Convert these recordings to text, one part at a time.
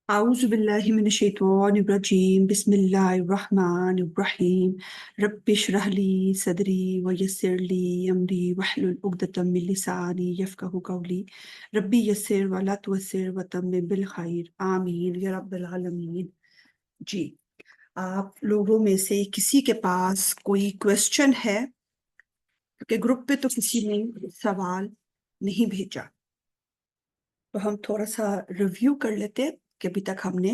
أعوذ بالله من الشيطان الرجيم بسم الله الرحمن الرحيم رب اشرح لي صدري ويسر لي أمري واحلل عقدة من لساني يفقهوا قولي ربي يسر ولا تعسر وتمم بالخير آمين या रब्बल आलमीन। जी, आप लोगों में से किसी के पास कोई क्वेश्चन है? क्योंकि ग्रुप पे तो किसी ने सवाल नहीं भेजा, तो हम थोड़ा सा रिव्यू कर लेते हैं कि अभी तक हमने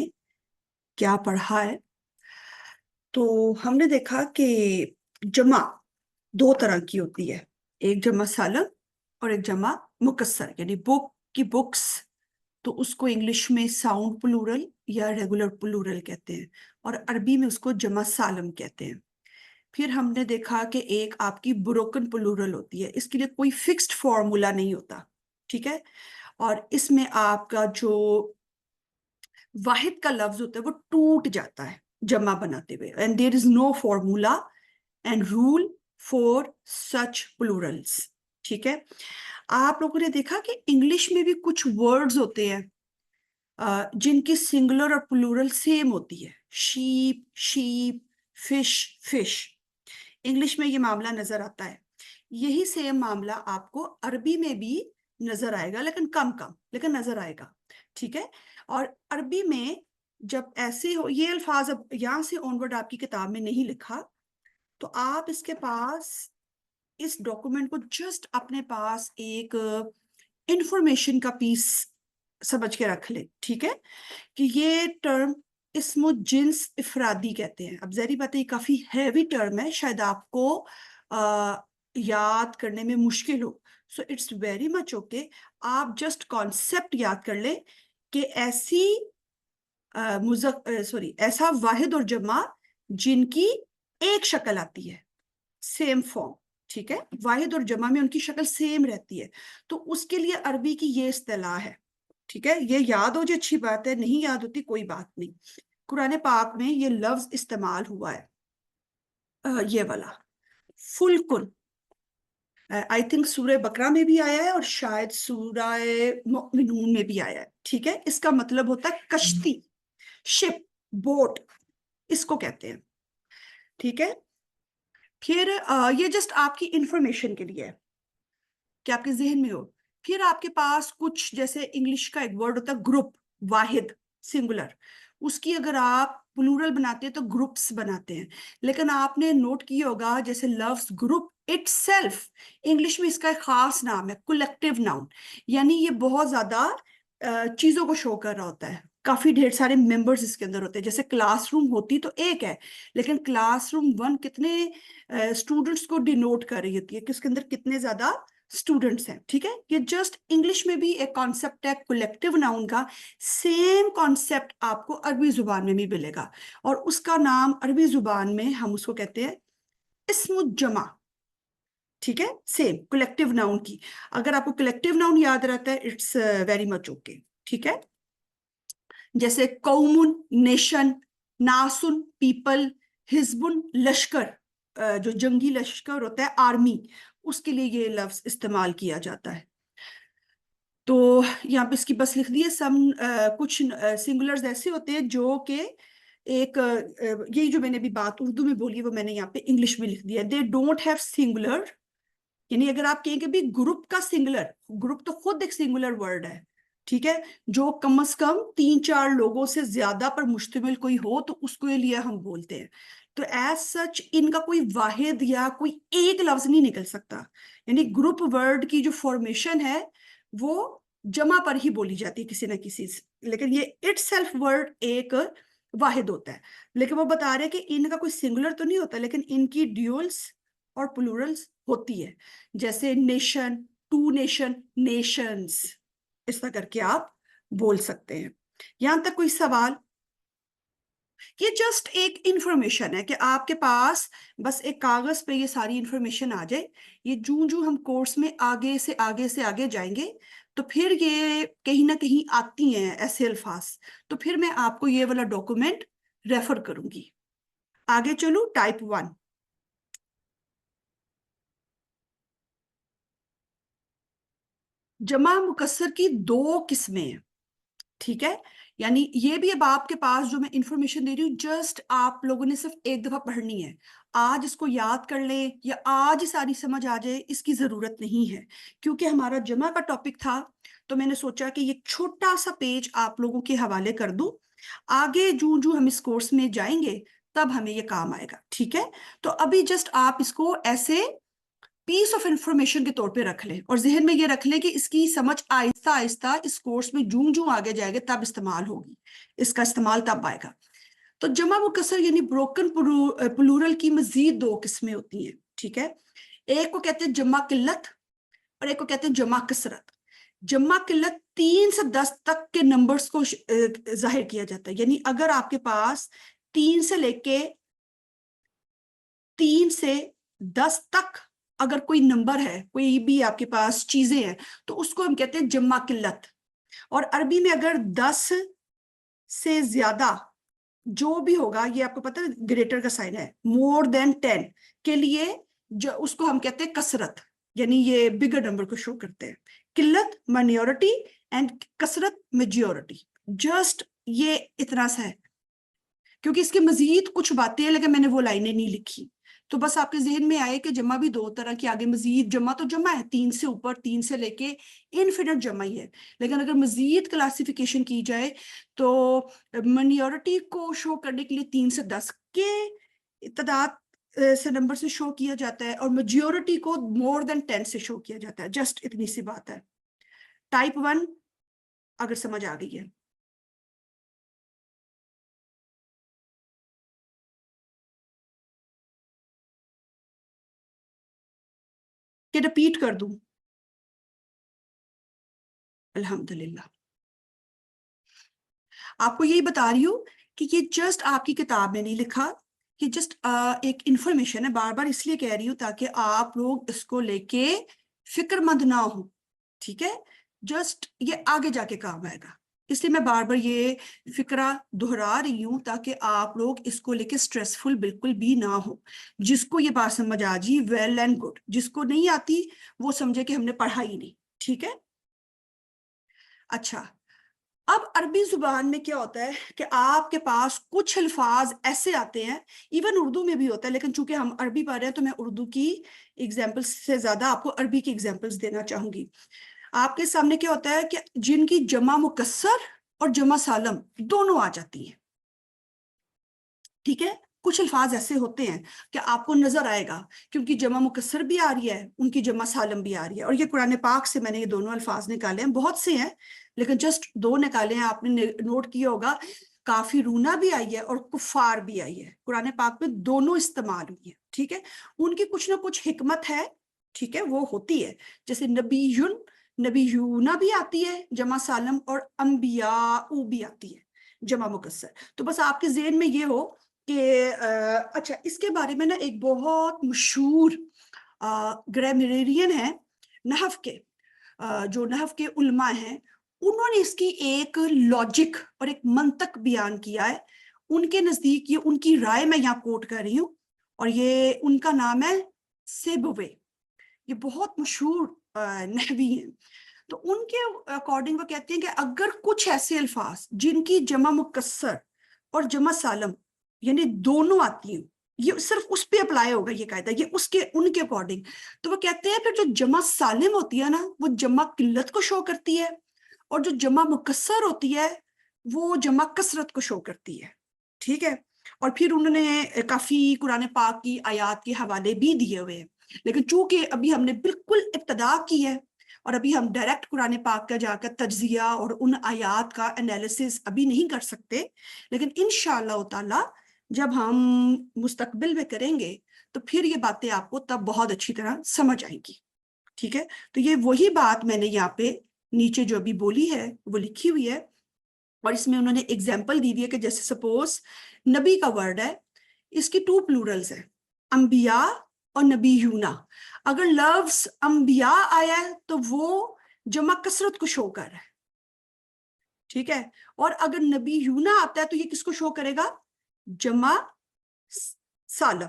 क्या पढ़ा है। तो हमने देखा कि जमा दो तरह की होती है, एक जमा सालम और एक जमा मुकस्सर, यानी बुक की बुक्स। तो उसको इंग्लिश में साउंड प्लूरल या रेगुलर प्लूरल कहते हैं, और अरबी में उसको जमा सालम कहते हैं। फिर हमने देखा कि एक आपकी ब्रोकन प्लूरल होती है, इसके लिए कोई फिक्स्ड फॉर्मूला नहीं होता, ठीक है। और इसमें आपका जो वाहिद का लफ्ज होता है वो टूट जाता है जमा बनाते हुए, and there is no formula and rule for such plurals, ठीक है। आप लोगों ने देखा कि इंग्लिश में भी कुछ वर्ड्स होते हैं जिनकी सिंगुलर और प्लूरल सेम होती है, sheep sheep, fish fish. English में ये मामला नजर आता है। यही सेम मामला आपको अरबी में भी नजर आएगा, लेकिन कम कम, लेकिन नजर आएगा, ठीक है। और अरबी में जब ऐसे हो ये अल्फाज, अब यहां से ऑनवर्ड आपकी किताब में नहीं लिखा, तो आप इसके पास इस डॉक्यूमेंट को जस्ट अपने पास एक इंफॉर्मेशन का पीस समझ के रख ले, ठीक है। कि ये टर्म इस्मो जिन्स इफरादी कहते हैं। अब जहरी बात है, ये काफी हैवी टर्म है, शायद आपको याद करने में मुश्किल हो। So it's very much okay, आप जस्ट कॉन्सेप्ट याद कर ले कि ऐसी ऐसा वाहिद और जमा जिनकी एक शक्ल आती है, सेम फॉर्म, ठीक है। वाहिद और जमा में उनकी शक्ल सेम रहती है, तो उसके लिए अरबी की ये इस्तिलाह है, ठीक है। ये याद हो जो अच्छी बात है, नहीं याद होती कोई बात नहीं। कुरान पाक में ये लफ्ज इस्तेमाल हुआ है, ये वाला फुलकुन। आई थिंक सूरह बकरा में भी आया है और शायद सूरह मुमिनून में भी आया है, ठीक है। इसका मतलब होता है कश्ती, शिप, बोट, इसको कहते हैं, ठीक है। फिर ये जस्ट आपकी इंफॉर्मेशन के लिए है कि आपके जहन में हो। फिर आपके पास कुछ, जैसे इंग्लिश का एक वर्ड होता है ग्रुप, वाहिद, सिंगुलर, उसकी अगर आप प्लूरल बनाते हैं तो ग्रुप्स बनाते हैं। लेकिन आपने नोट किया होगा जैसे लफ्ज ग्रुप इटसेल्फ, इंग्लिश में इसका एक खास नाम है कलेक्टिव नाउन, यानी ये बहुत ज्यादा चीजों को शो कर रहा होता है, काफी ढेर सारे मेंबर्स इसके अंदर होते हैं। जैसे क्लासरूम होती तो एक है, लेकिन क्लासरूम वन कितने स्टूडेंट्स को डिनोट कर रही होती है कि उसके अंदर कितने ज्यादा स्टूडेंट्स हैं, ठीक है। ये जस्ट इंग्लिश में भी एक कॉन्सेप्ट है कलेक्टिव नाउन का, सेम कॉन्सेप्ट आपको अरबी जुबान में भी मिलेगा, और उसका नाम अरबी जुबान में हम उसको कहते हैं इस्मु जमा, ठीक है। सेम कलेक्टिव नाउन की, अगर आपको कलेक्टिव नाउन याद रहता है इट्स वेरी मच ओके, ठीक है। जैसे कौमुन, नेशन, नासुन, पीपल, हिजबुन, लश्कर, जो जंगी लश्कर होता है, आर्मी, उसके लिए ये लफ्ज इस्तेमाल किया जाता है। तो यहाँ पे इसकी बस लिख दिए सम, कुछ सिंगुलर्स ऐसे होते हैं जो कि एक यही जो मैंने अभी बात उर्दू में बोली है वो मैंने यहाँ पे इंग्लिश में लिख दिया, दे डोंट हैव सिंगुलर। यानी अगर आप कहेंगे भी ग्रुप का सिंगुलर, ग्रुप तो खुद एक सिंगुलर वर्ड है, ठीक है, जो कम से कम 3-4 लोगों से ज्यादा पर मुश्तमिल कोई हो तो उसको लिए हम बोलते हैं। तो एज सच इनका कोई वाहिद या कोई एक लफ्ज नहीं निकल सकता, यानी ग्रुप वर्ड की जो फॉर्मेशन है वो जमा पर ही बोली जाती है किसी ना किसी से, लेकिन ये इटसेल्फ वर्ड एक वाहिद होता है। लेकिन वो बता रहे हैं कि इनका कोई सिंगुलर तो नहीं होता, लेकिन इनकी ड्यूल्स और प्लूरल्स होती है। जैसे नेशन, टू नेशन, नेशंस, इस तरह करके आप बोल सकते हैं। यहां तक कोई सवाल? ये जस्ट एक इंफॉर्मेशन है कि आपके पास बस एक कागज पे ये सारी इंफॉर्मेशन आ जाए। ये जूं जूं हम कोर्स में आगे से आगे से आगे जाएंगे तो फिर ये कहीं ना कहीं आती हैं ऐसे अल्फाज, तो फिर मैं आपको ये वाला डॉक्यूमेंट रेफर करूंगी। आगे चलूं, टाइप 1। जमा मुकस्सर की दो किस्में हैं, ठीक है। यानी ये भी अब आपके पास जो मैं इंफॉर्मेशन दे रही हूँ, जस्ट आप लोगों ने सिर्फ एक दफा पढ़नी है, आज इसको याद कर लें या आज ही सारी समझ आ जाए इसकी जरूरत नहीं है, क्योंकि हमारा जमा का टॉपिक था तो मैंने सोचा कि ये छोटा सा पेज आप लोगों के हवाले कर दूं, आगे जूं जूं हम इस कोर्स में जाएंगे तब हमें ये काम आएगा, ठीक है। तो अभी जस्ट आप इसको ऐसे पीस ऑफ इंफॉर्मेशन के तौर पे रख लें और जहन में ये रख लें कि इसकी समझ आहिस्ता आहिस्ता इस कोर्स में जूं जूं आगे जाएगा तब इस्तेमाल होगी, इसका इस्तेमाल तब आएगा। तो जमा मुकस्सर यानी ब्रोकन प्लूरल की मजीद दो किस्में होती हैं, ठीक है। एक को कहते हैं जमा किल्लत और एक को कहते हैं जमा कसरत। जमा किल्लत 3 से 10 तक के नंबर्स को जाहिर किया जाता है, यानी अगर आपके पास 3 से लेके 3 से 10 तक अगर कोई नंबर है, कोई भी आपके पास चीजें हैं, तो उसको हम कहते हैं जमा किल्लत। और अरबी में अगर 10 से ज्यादा जो भी होगा, ये आपको पता है ग्रेटर का साइन है, मोर देन 10 के लिए जो उसको हम कहते हैं कसरत, यानी ये बिगर नंबर को शो करते हैं। किल्लत माइनॉरिटी एंड कसरत मेजॉरिटी। जस्ट ये इतना सा है, क्योंकि इसके मजीद कुछ बातें हैं लेकिन मैंने वो लाइनें नहीं लिखी, तो बस आपके जहन में आए कि जमा भी दो तरह की, आगे मजीद जमा तो जमा है 3 से ऊपर, 3 से लेके इनफिनिट जमा ही है, लेकिन अगर मजीद क्लासिफिकेशन की जाए तो माइनॉरिटी को शो करने के लिए 3 से 10 के तादाद से नंबर से शो किया जाता है और मेजॉरिटी को मोर देन 10 से शो किया जाता है। जस्ट इतनी सी बात है। टाइप 1 अगर समझ आ गई है कि रिपीट कर दूं? अल्हम्दुलिल्लाह। आपको यही बता रही हूँ कि ये जस्ट आपकी किताब में नहीं लिखा, ये जस्ट एक इंफॉर्मेशन है, बार बार इसलिए कह रही हूँ ताकि आप लोग इसको लेके फिक्रमंद ना हो, ठीक है। जस्ट ये आगे जाके काम आएगा, इसलिए मैं बार बार ये फिक्रा दोहरा रही हूँ ताकि आप लोग इसको लेके स्ट्रेसफुल बिल्कुल भी ना हो। जिसको ये बात समझ आ जी वेल एंड गुड, जिसको नहीं आती वो समझे कि हमने पढ़ा ही नहीं, ठीक है। अच्छा, अब अरबी जुबान में क्या होता है कि आपके पास कुछ अल्फाज ऐसे आते हैं, इवन उर्दू में भी होता है, लेकिन चूंकि हम अरबी पढ़ रहे हैं तो मैं उर्दू की एग्जाम्पल्स से ज्यादा आपको अरबी की एग्जाम्पल्स देना चाहूंगी। आपके सामने क्या होता है कि जिनकी जमा मुकस्सर और जमा सालम दोनों आ जाती है, ठीक है। कुछ अल्फाज ऐसे होते हैं कि आपको नजर आएगा क्योंकि जमा मुकस्सर भी आ रही है, उनकी जमा सालम भी आ रही है, और ये कुरान पाक से मैंने ये दोनों अल्फाज निकाले हैं, बहुत से हैं लेकिन जस्ट दो निकाले हैं। आपने नोट किया होगा काफिरूना भी आई है और कुफार भी आई है, कुरान पाक में दोनों इस्तेमाल हुई है, ठीक है। उनकी कुछ ना कुछ हिकमत है, ठीक है, वो होती है। जैसे नबीयुन, नबीयूना भी आती है जमा सालम, और अंबिया भी आती है जमा मुकस्सर। तो बस आपके ज़हन में ये हो कि अच्छा, इसके बारे में ना एक बहुत मशहूर ग्रामरियन है नहव के, जो नहव के उलमा हैं, उन्होंने इसकी एक लॉजिक और एक मंतक बयान किया है। उनके नजदीक ये उनकी राय मैं यहाँ कोट कर रही हूँ, और ये उनका नाम है सेबवे, ये बहुत मशहूर नहवी हैं। तो उनके अकॉर्डिंग वो कहते हैं कि अगर कुछ ऐसे अल्फाज जिनकी जमा मुकस्सर और जमा सालम यानी दोनों आती हैं, ये सिर्फ उस पे अप्लाई होगा ये कायदा, ये उसके उनके अकॉर्डिंग, तो वो कहते हैं फिर जो जमा सालिम होती है ना वो जमा किल्लत को शो करती है, और जो जमा मुकस्सर होती है वो जमा कसरत को शो करती है, ठीक है। और फिर उन्होंने काफी कुरान पाक की आयात के हवाले भी दिए हुए हैं, लेकिन चूंकि अभी हमने बिल्कुल इब्तदा की है और अभी हम डायरेक्ट कुरान पाक का जाकर तज्जिया और उन आयात का एनालिसिस अभी नहीं कर सकते, लेकिन इंशाअल्लाह ताला जब हम मुस्तकबिल में करेंगे तो फिर ये बातें आपको तब बहुत अच्छी तरह समझ आएंगी, ठीक है। तो ये वही बात मैंने यहाँ पे नीचे जो अभी बोली है वो लिखी हुई है, और इसमें उन्होंने एग्जाम्पल दी हुई है कि जैसे सपोज नबी का वर्ड है, इसकी 2 प्लूरल्स है, अंबिया और नबीयूना। अगर लफ्ज अंबिया आया है तो वो जमा कसरत को शो कर रहा है, ठीक है। और अगर नबीयूना आता है तो ये किसको शो करेगा? जमा सालम।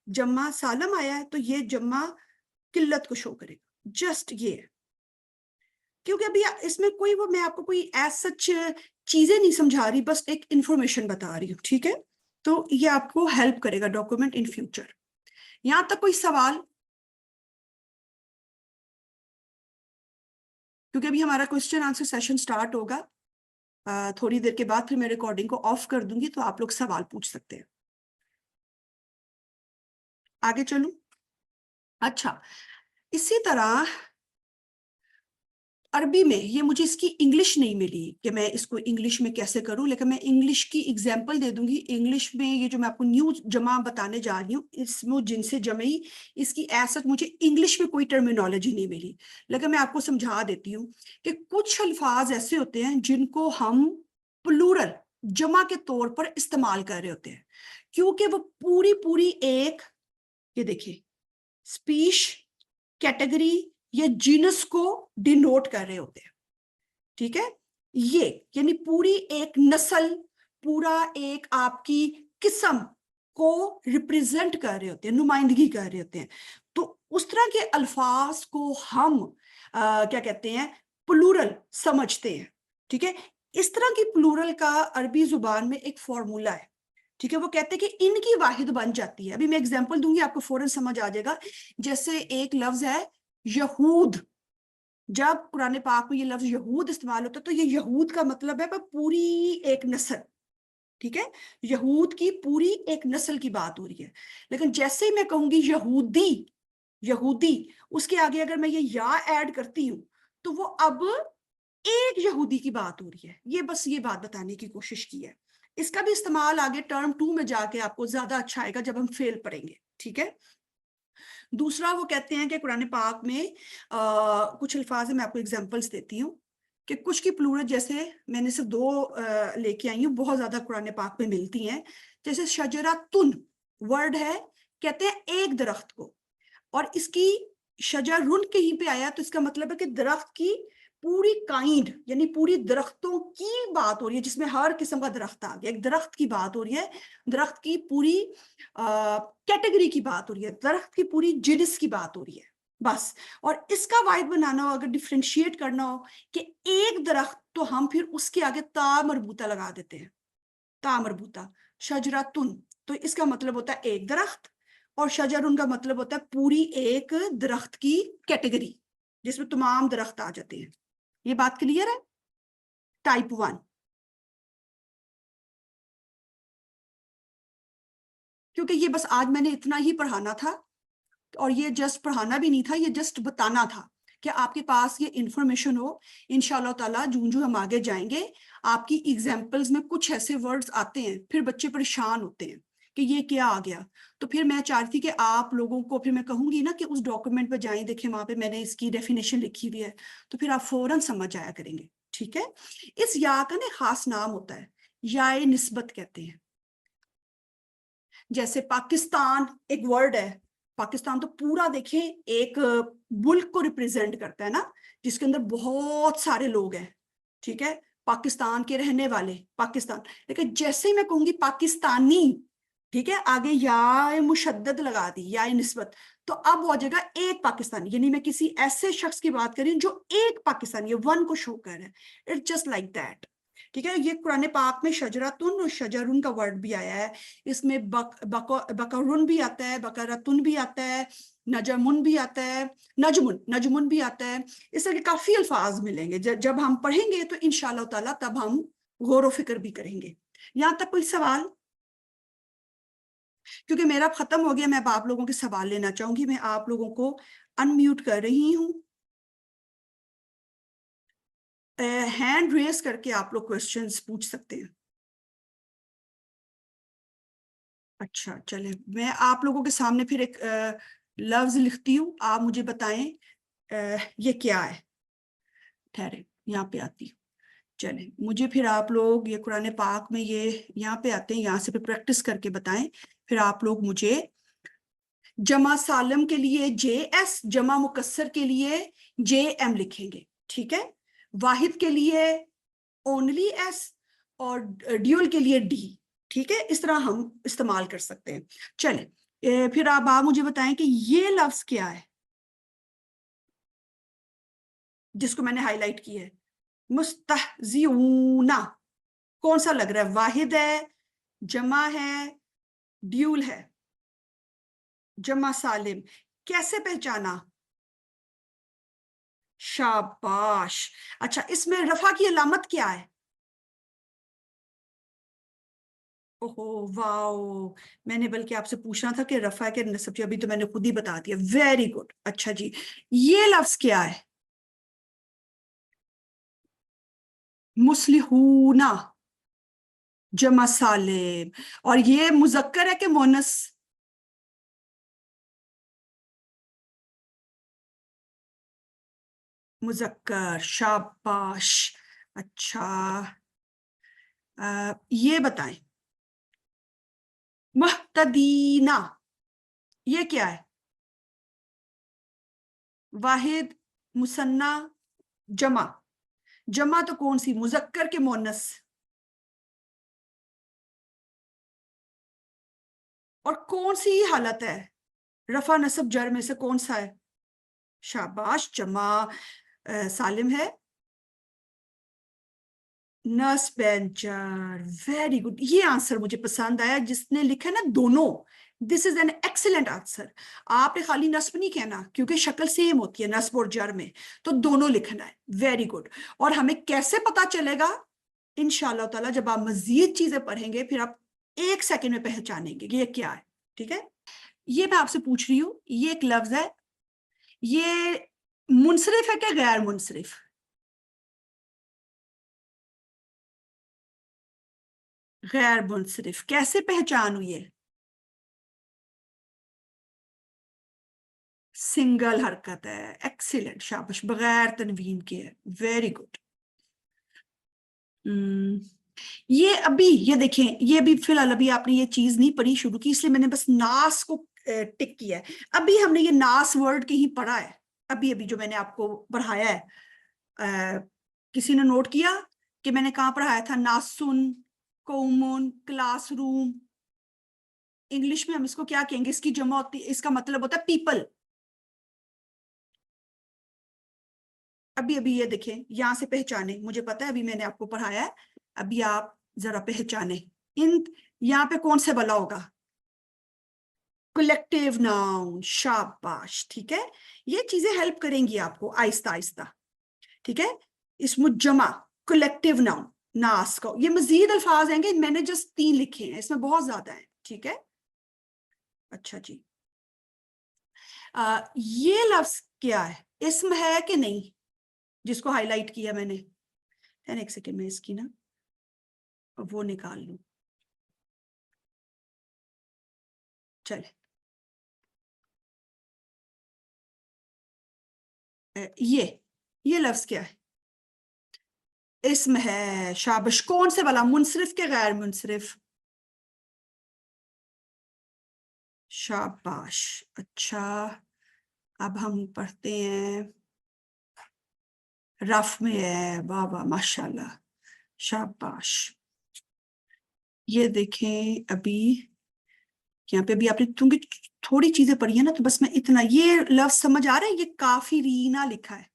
जमा सालम आया है तो ये जमा किल्लत को शो करेगा, जस्ट ये है। क्योंकि अभी اس میں کوئی وہ میں آپ کو کوئی ایز سچ چیزیں نہیں سمجھا رہی, بس ایک انفارمیشن بتا رہی ہوں, ٹھیک ہے. تو یہ آپ کو ہیلپ کرے گا ڈاکومنٹ ان فیوچر. یہاں تک کوئی سوال؟ کیونکہ ابھی ہمارا کوسچن آنسر سیشن سٹارٹ ہوگا تھوڑی دیر کے بعد, پھر میں ریکارڈنگ کو آف کر دوں گی تو آپ لوگ سوال پوچھ سکتے ہیں. آگے چلوں. اچھا, اسی طرح عربی میں یہ مجھے اس کی انگلش نہیں ملی کہ میں اس کو انگلش میں کیسے کروں, لیکن میں انگلش کی ایگزامپل دے دوں گی. انگلش میں یہ جو میں آپ کو نیو جمع بتانے جا رہی ہوں, اس میں جن سے جمعی, اس کی ایسا مجھے انگلش میں کوئی ٹرمینالوجی نہیں ملی, لیکن میں آپ کو سمجھا دیتی ہوں کہ کچھ الفاظ ایسے ہوتے ہیں جن کو ہم پلورل جمع کے طور پر استعمال کر رہے ہوتے ہیں, کیونکہ وہ پوری ایک, یہ دیکھیں, اسپیش, کیٹیگری یا جینس کو ڈینوٹ کر رہے ہوتے ہیں, ٹھیک ہے. یہ یعنی پوری ایک نسل, پورا ایک آپ کی قسم کو ریپریزنٹ کر رہے ہوتے ہیں, نمائندگی کر رہے ہوتے ہیں. تو اس طرح کے الفاظ کو ہم کیا کہتے ہیں, پلورل سمجھتے ہیں, ٹھیک ہے. اس طرح کی پلورل کا عربی زبان میں ایک فارمولا ہے, ٹھیک ہے. وہ کہتے ہیں کہ ان کی واحد بن جاتی ہے. ابھی میں ایگزامپل دوں گی, آپ کو فوراً سمجھ آ جائے گا. جیسے ایک لفظ ہے یہود, جب قرآن پاک میں یہ لفظ یہود استعمال ہوتا ہے تو یہ یہود کا مطلب ہے پوری ایک نسل, ٹھیک ہے. یہود کی پوری ایک نسل کی بات ہو رہی ہے. لیکن جیسے ہی میں کہوں گی یہودی, یہودی, اس کے آگے اگر میں یہ یا ایڈ کرتی ہوں تو وہ اب ایک یہودی کی بات ہو رہی ہے. یہ بس یہ بات بتانے کی کوشش کی ہے. اس کا بھی استعمال آگے ٹرم 2 میں جا کے آپ کو زیادہ اچھا آئے گا جب ہم فیل پڑھیں گے, ٹھیک ہے. دوسرا وہ کہتے ہیں کہ قرآن پاک میں کچھ الفاظ میں آپ کو ایگزامپلس دیتی ہوں کہ کچھ کی پلورل, جیسے میں نے صرف 2 لے کے آئی ہوں, بہت زیادہ قرآن پاک میں ملتی ہیں. جیسے شجرتن ورڈ ہے, کہتے ہیں ایک درخت کو, اور اس کی شجرن کہیں پہ آیا تو اس کا مطلب ہے کہ درخت کی پوری کائنڈ, یعنی پوری درختوں کی بات ہو رہی ہے, جس میں ہر قسم کا درخت آ گیا. ایک درخت کی بات ہو رہی ہے, درخت کی پوری کیٹیگری کی بات ہو رہی ہے, درخت کی پوری جنس کی بات ہو رہی ہے, بس. اور اس کا واحد بنانا ہو, اگر ڈیفرینشیٹ کرنا ہو کہ ایک درخت, تو ہم پھر اس کے آگے تا مربوطہ لگا دیتے ہیں, تا مربوطہ. شجرتن تو اس کا مطلب ہوتا ہے ایک درخت, اور شجرن کا مطلب ہوتا ہے پوری ایک درخت کی کیٹیگری جس میں تمام درخت آ جاتے ہیں. یہ بات کلیئر ہے؟ ٹائپ 1. کیونکہ یہ بس آج میں نے اتنا ہی پڑھانا تھا, اور یہ جسٹ پڑھانا بھی نہیں تھا, یہ جسٹ بتانا تھا کہ آپ کے پاس یہ انفارمیشن ہو. انشاءاللہ تعالیٰ جو ہم آگے جائیں گے, آپ کی ایگزامپلز میں کچھ ایسے ورڈز آتے ہیں, پھر بچے پریشان ہوتے ہیں کہ یہ کیا آ گیا. تو پھر میں چاہتی تھی کہ آپ لوگوں کو, پھر میں کہوں گی نا کہ اس ڈاکومنٹ پہ جائیں, دیکھیں وہاں پہ میں نے اس کی ڈیفینیشن لکھی ہوئی ہے, تو پھر آپ فوراً سمجھ آیا کریں گے, ٹھیک ہے. اس یا کا نا خاص نام ہوتا ہے, یا نسبت کہتے ہیں. جیسے پاکستان ایک ورڈ ہے, پاکستان تو پورا دیکھیں ایک ملک کو ریپریزنٹ کرتا ہے نا, جس کے اندر بہت سارے لوگ ہیں, ٹھیک ہے, پاکستان کے رہنے والے, پاکستان. لیکن جیسے ہی میں کہوں گی پاکستانی, ٹھیک ہے, آگے یا مشدد لگا دی, یا نسبت, تو اب ہو جائے گا ایک پاکستانی. یعنی میں کسی ایسے شخص کی بات کر رہی ہوں جو ایک پاکستانی ہے, ون کو شو کر رہا ہے. اٹس جسٹ لائک دیٹ, ٹھیک ہے. یہ قرآن پاک میں شجرتن اور شجرن کا ورڈ بھی آیا ہے. اس میں بکرن بھی آتا ہے, بکرتن بھی آتا ہے, نجمن بھی آتا ہے, نجمن بھی آتا ہے. اس طرح کے کافی الفاظ ملیں گے. جب ہم پڑھیں گے تو انشاءاللہ تعالیٰ تب ہم غور و فکر بھی کریں گے. یہاں تک کوئی سوال؟ کیونکہ میرا ختم ہو گیا, میں اب آپ لوگوں کے سوال لینا چاہوں گی. میں آپ لوگوں کو انمیوٹ کر رہی ہوں. ہینڈ ریز کر کے آپ لوگ کوشچنز پوچھ سکتے ہیں. اچھا چلیں, میں آپ لوگوں کے سامنے پھر ایک لفظ لکھتی ہوں, آپ مجھے بتائیں یہ کیا ہے. ٹھہرے, یہاں پہ آتی ہوں. چلیں, مجھے پھر آپ لوگ یہ قرآن پاک میں یہ یہاں پہ آتے ہیں, یہاں سے پھر پریکٹس کر کے بتائیں. پھر آپ لوگ مجھے جمع سالم کے لیے JS, جمع مکسر کے لیے JM لکھیں گے, ٹھیک ہے. واحد کے لیے اونلی S, اور ڈیول کے لیے D, ٹھیک ہے. اس طرح ہم استعمال کر سکتے ہیں. چلیں, پھر آپ مجھے بتائیں کہ یہ لفظ کیا ہے. जिसको मैंने हाईलाइट की है, मुस्तहज़िऊना, कौन सा लग रहा है? वाहिद है, जमा है, ड्यूल है, जमा सालिम। कैसे पहचाना? शाबाश। अच्छा, इसमें रफा की अलामत क्या है? ओहो वाओ, मैंने बल्कि आपसे पूछना था कि रफा के नस्ब की, अभी तो मैंने खुद ही बता दिया। Very good. अच्छा जी, ये लफ्ज क्या है? मुस्लिहूना, जमा सालिम। और ये मुजक्कर है कि मोनस? मुजक्कर, शाबाश। अच्छा, ये बताएं, मुहतदीना, ये क्या है? वाहिद, मुसन्ना, जमा। जमा तो कौन सी, मुजक्कर के मोनस? और कौन सी हालत है? रफा नसब जर में से कौन सा है? शाबाश, जमा सालिम है। नस बेंचर, वेरी गुड। ये आंसर मुझे पसंद आया, जिसने लिखा है ना दोनों। This is an excellent answer. आपने खाली नस्ब नहीं कहना, क्योंकि शक्ल सेम होती है नस्ब और जर में, तो दोनों लिखना है। Very good. और हमें कैसे पता चलेगा? इंशाल्लाह ताला जब आप मजीद चीजें पढ़ेंगे, फिर आप 1 सेकंड में पहचानेंगे कि ये क्या है। ठीक है, ये मैं आपसे पूछ रही हूँ, ये एक लफ्ज है, ये मुनसरिफ है क्या गैर मुनसरिफ? गैर मुनसरिफ, कैसे पहचान हुई है? सिंगल हरकत है। एक्सीलेंट, शाबाश, बगैर तनवीन के है। Very good. ये अभी, ये देखें, ये भी फिलहाल अभी आपने ये चीज नहीं पढ़ी शुरू की, इसलिए मैंने बस नास को टिक किया है। अभी हमने ये नास वर्ड कहीं पढ़ा है? अभी अभी जो मैंने आपको पढ़ाया है, किसी ने नोट किया कि मैंने कहाँ पढ़ाया था? नासुन, कौमुन, क्लासरूम। इंग्लिश में हम इसको क्या कहेंगे? इसकी जमा होती, इसका मतलब होता है पीपल। अभी अभी ये देखें, यहां से पहचाने, मुझे पता है अभी मैंने आपको पढ़ाया है, अभी आप जरा पहचाने। इन, यहाँ पे कौन से वाला होगा? कलेक्टिव नाउन, शाबाश। ठीक है, ये चीजें हेल्प करेंगी आपको आहिस्ता आहिस्ता। ठीक है, इसमें जमा, कलेक्टिव नाउन, नास को, ये मजीद अल्फाज हैं, मैंने जस्ट 3 लिखे हैं, इसमें बहुत ज्यादा है। ठीक है, अच्छा जी, ये लफ्ज क्या है? इसम है कि नहीं, जिसको हाईलाइट किया मैंने? 1 सेकेंड में इसकी ना वो निकाल लूं। चले, ये लफ्ज क्या है? इसम है, शाबाश। कौन से वाला, मुनसरिफ के गैर मुनसरिफ? शाबाश। अच्छा, अब हम पढ़ते हैं, रफ में है। वाह वाह, माशाल्लाह, शाबाश। ये देखें, अभी यहाँ पे भी आपने, क्योंकि थोड़ी चीजें पढ़ी है ना, तो बस मैं इतना, ये लफ्ज समझ आ रहा है? ये काफी रीना लिखा है।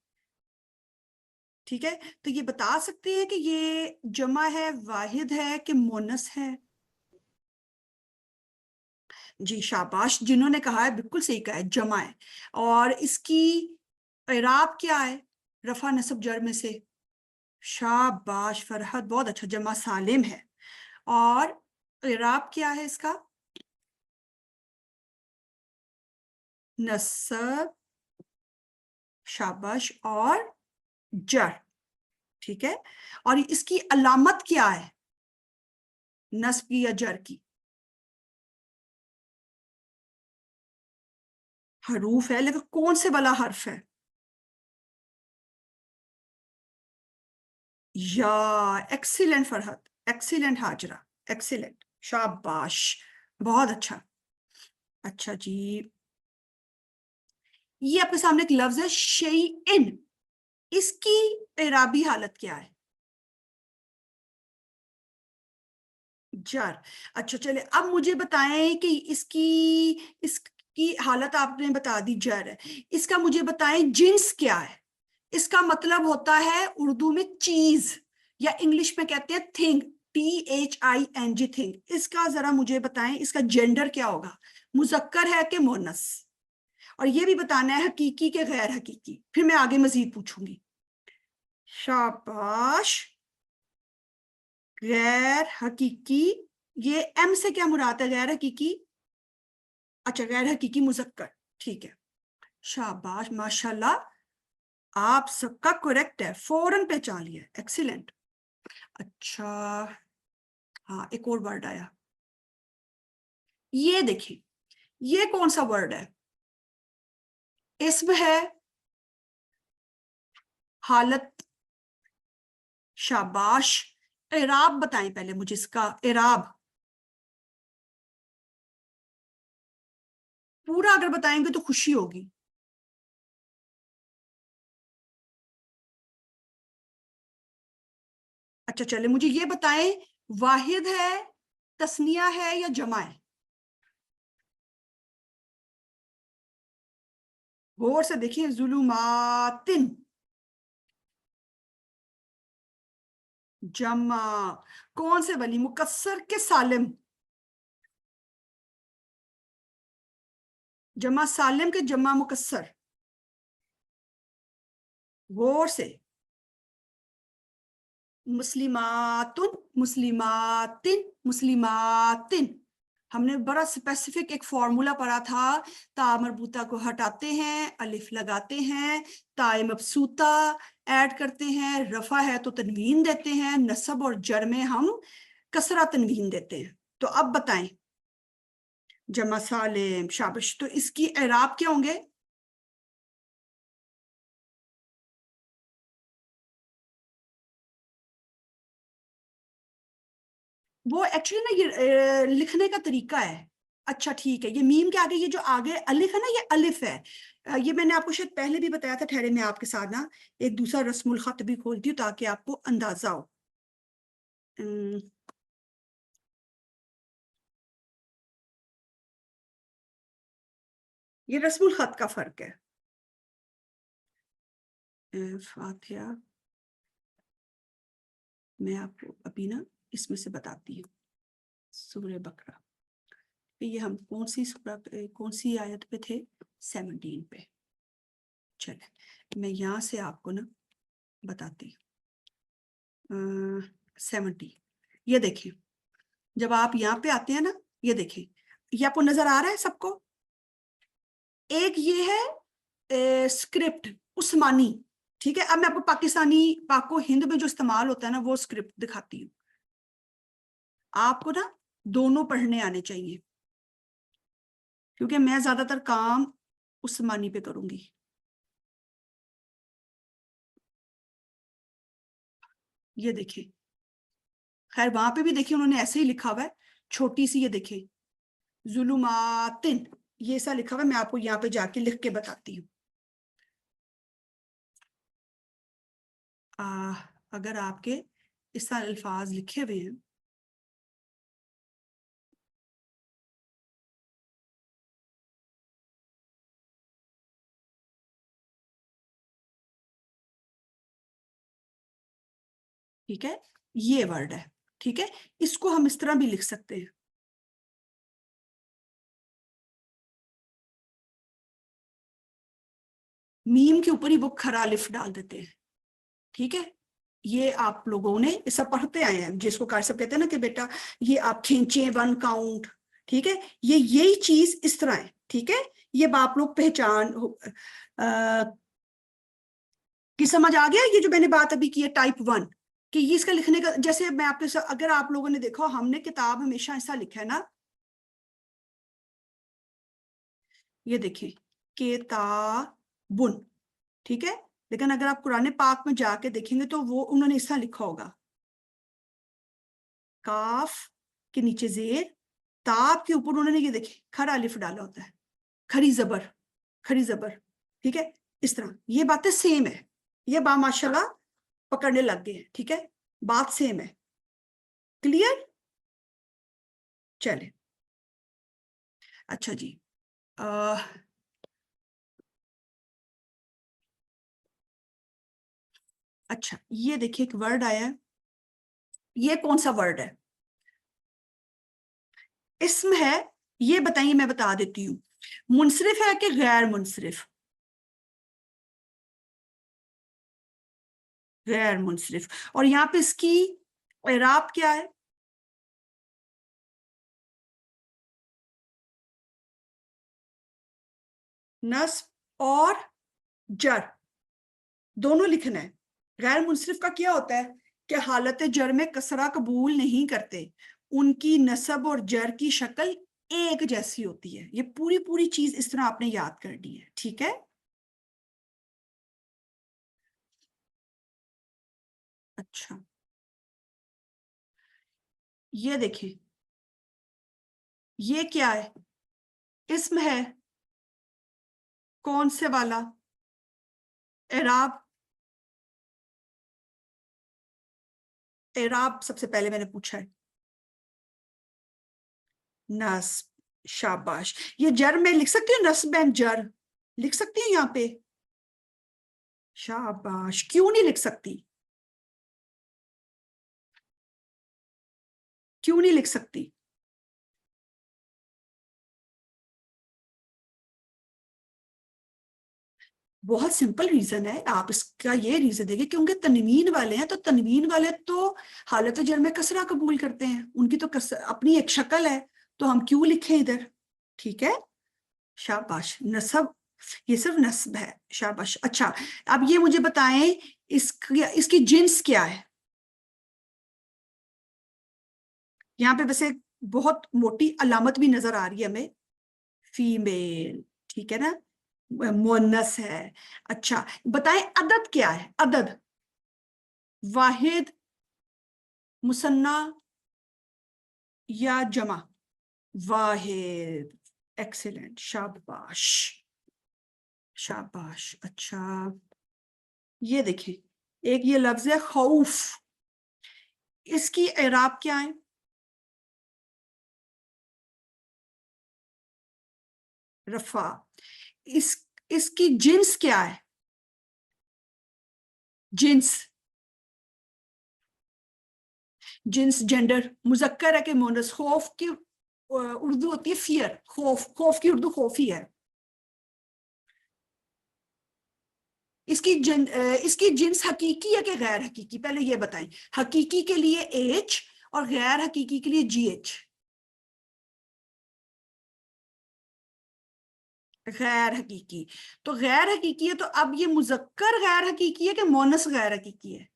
ठीक है, तो ये बता सकते हैं कि ये जमा है, वाहिद है कि मोनस है? जी शाबाश, जिन्होंने कहा है बिल्कुल सही कहा है, जमा है। और इसकी इराब क्या है रफा नसब जर में से? शाबाश फरहत, बहुत अच्छा, जमा सालिम है। और इराब क्या है इसका? नसब, शाबाश, और जर। ठीक है, और इसकी अलामत क्या है नस्ब की या जर की? हरूफ है, लेकिन कौन से वाला हर्फ है? या, excellent Farhat, excellent Hajra, excellent, शाबाश, बहुत अच्छा। अच्छा जी, ये आपके सामने एक लफ्ज है शेइन, इसकी एराबी हालत क्या है? जर। अच्छा चले, अब मुझे बताएं कि इसकी हालत आपने बता दी जर है, इसका मुझे बताएं जिन्स क्या है? اس کا مطلب ہوتا ہے اردو میں چیز، یا انگلش میں کہتے ہیں تھنگ، THING تھنگ. اس کا ذرا مجھے بتائیں اس کا جینڈر کیا ہوگا، مذکر ہے کہ مؤنث؟ اور یہ بھی بتانا ہے حقیقی کہ غیر حقیقی، پھر میں آگے مزید پوچھوں گی. شاباش. غیر حقیقی، یہ ایم سے کیا مراد ہے؟ غیر حقیقی، اچھا غیر حقیقی مذکر، ٹھیک ہے. شاباش ماشاءاللہ، آپ سب کا کریکٹ ہے، فوراً پہچان لیا، ایکسیلنٹ. اچھا ہاں ایک اور ورڈ آیا، یہ دیکھیں، یہ کون سا ورڈ ہے؟ اسم ہے، حالت. شاباش. اعراب بتائیں پہلے مجھے اس کا اعراب پورا، اگر بتائیں گے تو خوشی ہوگی. اچھا چلے مجھے یہ بتائیں، واحد ہے، تثنیہ ہے یا جمع ہے؟ غور سے دیکھیں، ظلماتن جمع. کون سے والی، مکسر کے سالم؟ جمع سالم کے جمع مکسر؟ غور سے. مسلماتن، مسلماتن، مسلماتن. ہم نے بڑا اسپیسیفک ایک فارمولا پڑھا تھا، تا مربوطہ کو ہٹاتے ہیں، الف لگاتے ہیں، تا مبسوطہ ایڈ کرتے ہیں، رفع ہے تو تنوین دیتے ہیں، نصب اور جر میں ہم کسرہ تنوین دیتے ہیں. تو اب بتائیں، جمع سالم، شابش. تو اس کی اعراب کیا ہوں گے؟ وہ ایکچولی نا یہ لکھنے کا طریقہ ہے. اچھا ٹھیک ہے، یہ میم کے آگے یہ جو آگے الف ہے نا، یہ الف ہے. یہ میں نے آپ کو شاید پہلے بھی بتایا تھا، ٹھہرے میں آپ کے ساتھ نا ایک دوسرا رسم الخط بھی کھولتی ہوں تاکہ آپ کو اندازہ ہو. یہ رسم الخط کا فرق ہے. فاتحہ میں آپ کو ابھی نا اس میں سے بتاتی ہوں. سورہ بقرہ، یہ ہم کون سی سورہ، کون سی آیت پہ تھے؟ 17 پہ. چلے میں یہاں سے آپ کو نا بتاتی ہوں. 70، یہ دیکھیں جب آپ یہاں پہ آتے ہیں نا، یہ دیکھیں، یہ آپ کو نظر آ رہا ہے سب کو؟ ایک یہ ہے اسکرپٹ عثمانی، ٹھیک ہے. اب میں آپ کو پاکستانی، پاک و ہند میں جو استعمال ہوتا ہے نا وہ اسکرپٹ دکھاتی ہوں. آپ کو نا دونوں پڑھنے آنے چاہیے، کیونکہ میں زیادہ تر کام عثمانی پہ کروں گی. یہ دیکھیں، خیر وہاں پہ بھی دیکھیں انہوں نے ایسے ہی لکھا ہوا ہے، چھوٹی سی. یہ دیکھیں ظلماتن، یہ ایسا لکھا ہوا ہے. میں آپ کو یہاں پہ جا کے لکھ کے بتاتی ہوں. اگر آپ کے اس طرح الفاظ لکھے ہوئے ہیں، ٹھیک ہے، یہ ورڈ ہے، ٹھیک ہے. اس کو ہم اس طرح بھی لکھ سکتے ہیں، میم کے اوپر ہی وہ کھرا الف ڈال دیتے ہیں. ٹھیک ہے، یہ آپ لوگوں نے سب پڑھتے آئے ہیں، جس کو کار سب کہتے ہیں نا کہ بیٹا یہ آپ کھینچیں 1 کاؤنٹ. ٹھیک ہے، یہی چیز اس طرح ہے. ٹھیک ہے، یہ آپ لوگ پہچان کی سمجھ آ گیا. یہ جو میں نے بات ابھی کی ہے ٹائپ 1، کہ یہ اس کا لکھنے کا، جیسے میں آپ کے، اگر آپ لوگوں نے دیکھو ہم نے کتاب ہمیشہ ایسا لکھا ہے نا، یہ دیکھیں کتابن، ٹھیک ہے. لیکن اگر آپ قرآن پاک میں جا کے دیکھیں گے تو وہ انہوں نے اس طرح لکھا ہوگا، کاف کے نیچے زیر، تاب کے اوپر انہوں نے یہ دیکھیں کھڑا الف ڈالا ہوتا ہے، کھڑی زبر، کھڑی زبر. ٹھیک ہے، اس طرح یہ باتیں سیم ہے. یہ با ماشاءاللہ پکڑنے لگ گئے ہیں. ٹھیک ہے، بات سیم ہے. کلیئر؟ چلے اچھا جی. अच्छा, ये देखिए एक वर्ड आया है, ये कौन सा वर्ड है? इसम है, ये बताइए, मैं बता देती हूँ। मुनसरिफ है कि गैर मुनसरिफ? गैर मुनसरिफ। और यहाँ पे इसकी इराब क्या है? नस्ब और जर दोनों लिखना है। गैर मुनसरिफ का क्या होता है कि हालत जर में कसरा कबूल नहीं करते, उनकी नसब और जर की शक्ल एक जैसी होती है। ये पूरी पूरी चीज इस तरह आपने याद करनी है, ठीक है? अच्छा, ये देखिए, ये क्या है? इसम है, कौन से वाला? एराब। एराब सबसे पहले मैंने पूछा है। नस्ब, शाबाश। ये जर में लिख सकती हूँ, नस्ब एंड जर लिख सकती हूँ यहाँ पे? शाबाश। क्यों नहीं लिख सकती? क्यों नहीं लिख सकती? बहुत सिंपल रीजन है। आप इसका ये रीजन देखिए, क्योंकि तनवीन वाले हैं, तो तनवीन वाले तो हालत जर में कसरा कबूल करते हैं, उनकी तो अपनी एक शक्ल है, तो हम क्यों लिखें इधर? ठीक है, शाबाश। नसब, ये सिर्फ नस्ब है, शाबाश। अच्छा, अब ये मुझे बताएं, इसकी जिन्स क्या है? यहाँ पे वैसे बहुत मोटी अलामत भी नजर आ रही है हमें, फीमेल, ठीक है ना, मुअन्नस है। अच्छा, बताएं अदद क्या है? अदद, वाहिद, मुसन्ना या जमा? वाहिद। एक्सीलेंट, शाबाश, शाबाश। अच्छा, ये देखिए, एक ये लफ्ज है खौफ, इसकी एराब क्या है? रफा। इस इसकी जिन्स क्या है? जिन्स, जिन्स जेंडर, मुजक्कर है कि मोनस? खौफ की उर्दू होती है फियर, खौफ, खौफ की उर्दू खौफी है। इसकी जिन्स हकीकी है कि गैर हकीकी? पहले ये बताएं। हकीकी के लिए एच और गैर हकीकी के लिए जी एच। गैर हकीकी, तो गैर हकीकी है, तो अब ये मुजक्कर गैर हकीकी है कि मोनस गैर हकीकी है?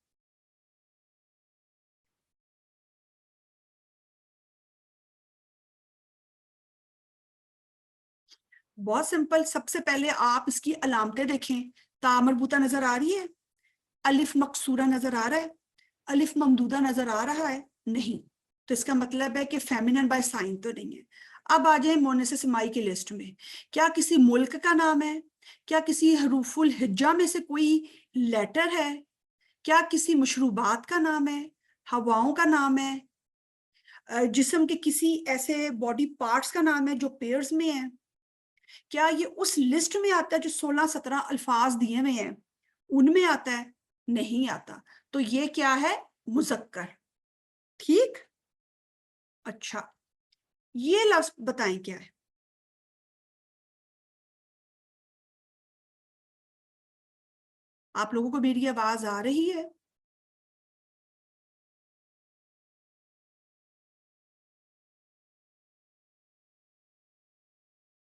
बहुत सिंपल। सबसे पहले आप इसकी अलामतें देखें। ता मरबूता नजर आ रही है? अलिफ मकसूरा नजर आ रहा है? अलिफ ममदूदा नजर आ रहा है? नहीं। तो इसका मतलब है कि फेमिनन बाय साइन तो नहीं है। अब आ जाए मोनेस समाई की लिस्ट में। क्या किसी मुल्क का नाम है? क्या किसी हरूफुल हिज्जा में से कोई लेटर है? क्या किसी मशरूबात का नाम है? हवाओं का नाम है? जिस्म के किसी ऐसे बॉडी पार्ट्स का नाम है जो पेयर्स में है? क्या ये उस लिस्ट में आता है जो 16-17 अल्फाज दिए हुए हैं उनमें आता है? नहीं आता। तो ये क्या है? मुजक्कर। ठीक। अच्छा, ये लफ्ज बताएं क्या है? आप लोगों को मेरी आवाज आ रही है?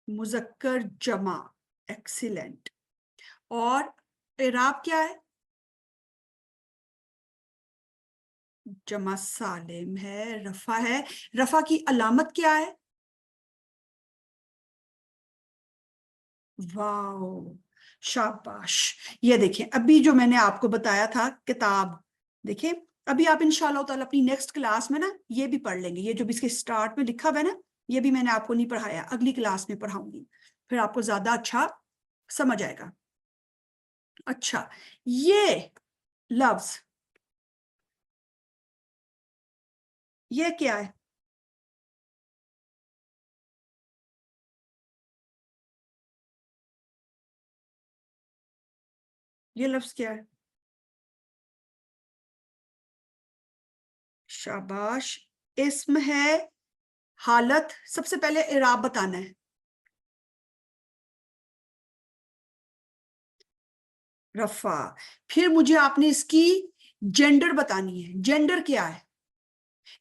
मुजक्कर जमा, एक्सीलेंट। और इराब क्या है? जमा सालिम है, रफा है। रफा की अलामत क्या है? वाओ, शाबाश। ये देखिए, अभी जो मैंने आपको बताया था किताब, देखिए, अभी आप इंशाल्लाह ताला अपनी नेक्स्ट क्लास में ना ये भी पढ़ लेंगे। ये जो भी इसके स्टार्ट में लिखा हुआ है ना, ये भी मैंने आपको नहीं पढ़ाया, अगली क्लास में पढ़ाऊंगी, फिर आपको ज्यादा अच्छा समझ आएगा। अच्छा, ये लफ्ज, ये क्या है? ये लफ्ज क्या है? शाबाश। इसम है, हालत, सबसे पहले इराब बताना है। रफा। फिर मुझे आपने इसकी जेंडर बतानी है। जेंडर क्या है?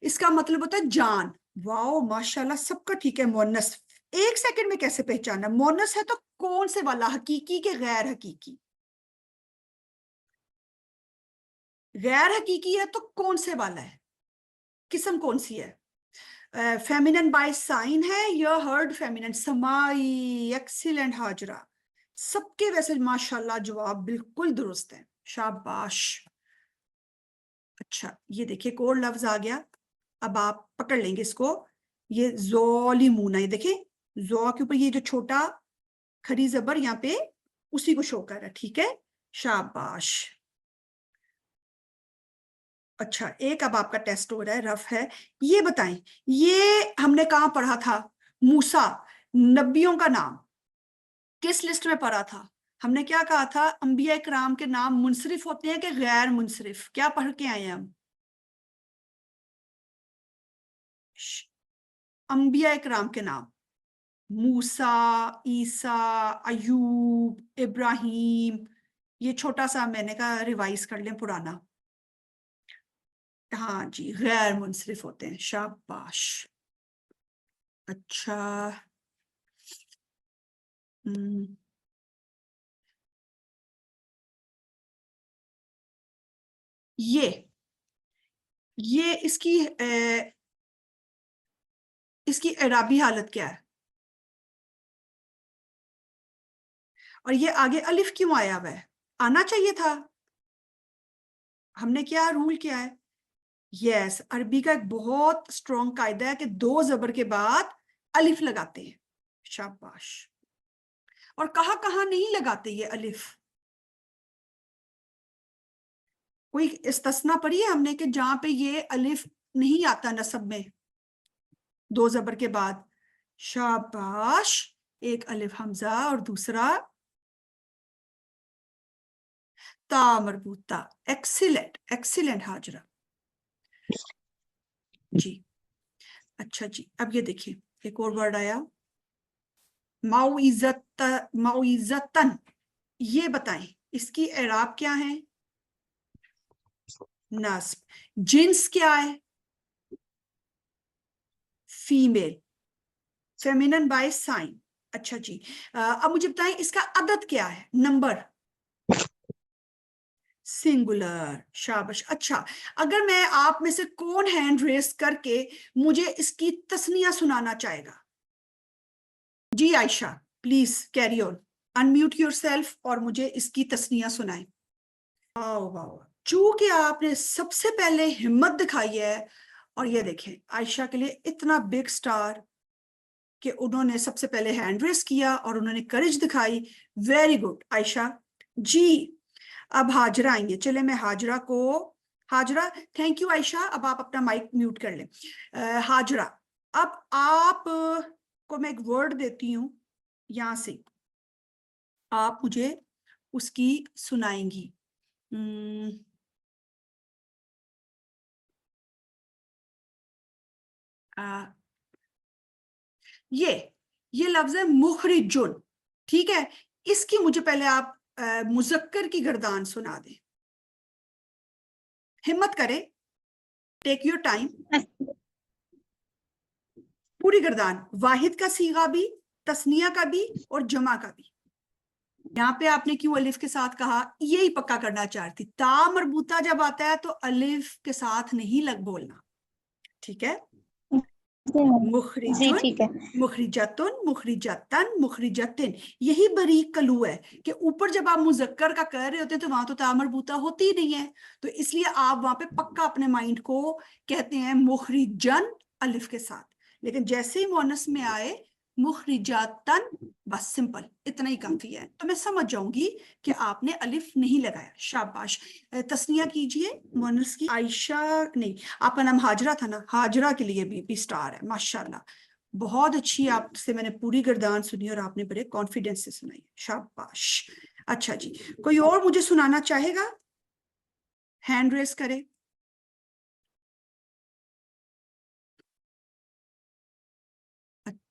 इसका मतलब होता है जान। वाओ माशाल्लाह, सबका ठीक है। मोनस, एक सेकंड में कैसे पहचाना? मोनस है तो कौन से वाला, हकीकी के गैर हकीकी? गैर हकीकी है तो कौन से वाला है? किस्म कौन सी है? फेमिनिन बाय साइन है या हर्ड फेमिनिन? समाई, एक्सीलेंट हाजरा। सबके वैसे माशाल्लाह जवाब बिल्कुल दुरुस्त है, शाबाश। अच्छा ये देखिए एक और लफ्ज आ गया, अब आप पकड़ लेंगे इसको। ये ज़ोलिमूना, ये देखें ज़ो के ऊपर ये जो छोटा खरी जबर यहाँ पे उसी को शो कर रहा है, ठीक है, शाबाश। अच्छा एक अब आपका टेस्ट हो रहा है, रफ है। ये बताएं, ये हमने कहाँ पढ़ा था? मूसा, नबियों का नाम किस लिस्ट में पढ़ा था? हमने क्या कहा था? अंबिया इकराम के नाम मुनसरिफ होते हैं कि गैर मुनसरिफ? क्या पढ़ के आए हैं हम? अंबिया इकराम के नाम, मूसा, ईसा, अयूब, इब्राहिम। ये छोटा सा मैंने कहा रिवाइज कर लें पुराना। हाँ जी, गैर मुनसरिफ होते हैं, शाबाश। अच्छा ये इसकी एराबी हालत क्या है? और ये आगे अलिफ क्यों आया हुआ है? आना चाहिए था। हमने क्या रूल किया है? यस, अरबी का एक बहुत स्ट्रॉन्ग कायदा है कि दो जबर के बाद अलिफ लगाते हैं, शाबाश। और कहाँ नहीं लगाते ये अलिफ? कोई इस्तिस्ना पढ़ी है हमने कि जहां पे ये अलिफ नहीं आता नसब में दो जबर के बाद? शाबाश। एक अलिफ हमजा और दूसरा ता मरबूता। एक्सीलेंट एक्सीलेंट हाजरा जी। अच्छा जी, अब ये देखिए एक और वर्ड आया, माउइज़त, माउइज़तन। ये बताएं इसकी एराब क्या है? नस्ब। जिन्स क्या है? Female, feminine by sine. अच्छा जी, अब मुझे बताएं इसका अदद क्या है, नंबर? सिंगुलर, शाबाश। अच्छा अगर मैं आप में से कौन हैंड रेस करके मुझे इसकी तस्निया सुनाना चाहेगा? जी Ayesha, please carry on, unmute yourself और मुझे इसकी तस्निया सुनाएं। वाह वाह, चूंकि आपने सबसे पहले हिम्मत दिखाई है, और ये देखें आयशा के लिए इतना बिग स्टार कि उन्होंने सबसे पहले हैंड रेस किया और उन्होंने करेज दिखाई। वेरी गुड आयशा जी। अब हाजरा आएंगे, चले मैं हाजरा को, हाजरा, थैंक यू आयशा, अब आप अपना माइक म्यूट कर लें। हाजरा, अब आप को मैं एक वर्ड देती हूँ, यहां से आप मुझे उसकी सुनाएंगी। आ, ये लफ्ज है मुखरिजुन, ठीक है। इसकी मुझे पहले आप मुजक्कर की गर्दान सुना दें, हिम्मत करें, टेक योर टाइम। पूरी गर्दान, वाहिद का सीगा भी, तस्निया का भी और जमा का भी। यहाँ पे आपने क्यों अलिफ के साथ कहा, यही पक्का करना चाहती, ता मरबूता जब आता है तो अलिफ के साथ नहीं लग बोलना, ठीक है। जी मुखरिजुन, ठीक है। मुखरिजतुन, मुखरिजतन, मुखरिजतिन। यही बारीक कलू है कि ऊपर जब आप मुजक्कर का कह रहे होते हैं तो वहां तो ता मरबूता होती ही नहीं है, तो इसलिए आप वहां पे पक्का अपने माइंड को कहते हैं मुखरिजन अलिफ के साथ। लेकिन जैसे ही मोनस में आए मुखरिजातन, बस सिंपल इतना ही काफी है, तो मैं समझ जाऊंगी कि आपने अलिफ नहीं लगाया, शाबाश। तस्निया कीजिए मोनस की। आयशा नहीं, आपका नाम हाजरा था ना, हाजरा के लिए भी स्टार है माशाल्लाह, बहुत अच्छी। आपसे मैंने पूरी गर्दान सुनी और आपने बड़े कॉन्फिडेंस से सुनाई, शाबाश। अच्छा जी, कोई और मुझे सुनाना चाहेगा? हैंड रेस करे।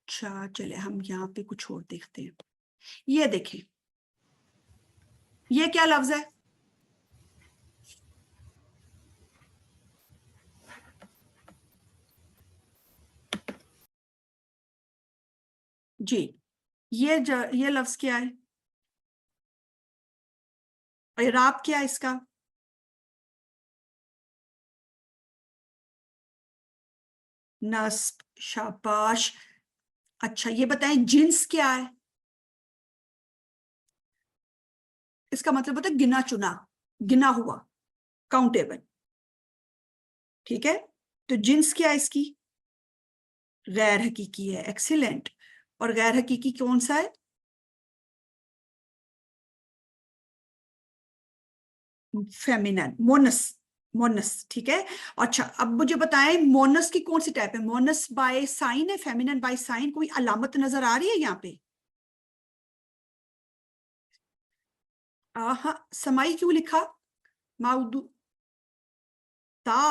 اچھا چلے ہم یہاں پہ کچھ اور دیکھتے ہیں. یہ دیکھیں, یہ کیا لفظ ہے؟ جی یہ لفظ کیا ہے؟ اعراب کیا ہے اس کا؟ نصب. شاباش. اچھا یہ بتائیں جنس کیا ہے؟ اس کا مطلب ہوتا ہے گنا چنا, گنا ہوا, کاؤنٹیبل. ٹھیک ہے, تو جنس کیا ہے اس کی؟ غیر حقیقی ہے. ایکسیلنٹ. اور غیر حقیقی کون سا ہے؟ فیمینن, مونس. مونس. ٹھیک ہے. اچھا اب مجھے بتائیں مونس کی کون سی ٹائپ ہے؟ مونس بائی سائن ہے, فیمینن بائی سائن؟ کوئی علامت نظر آ رہی ہے یہاں پہ؟ ہاں, سمائی کیوں لکھا؟ ماؤدو تا.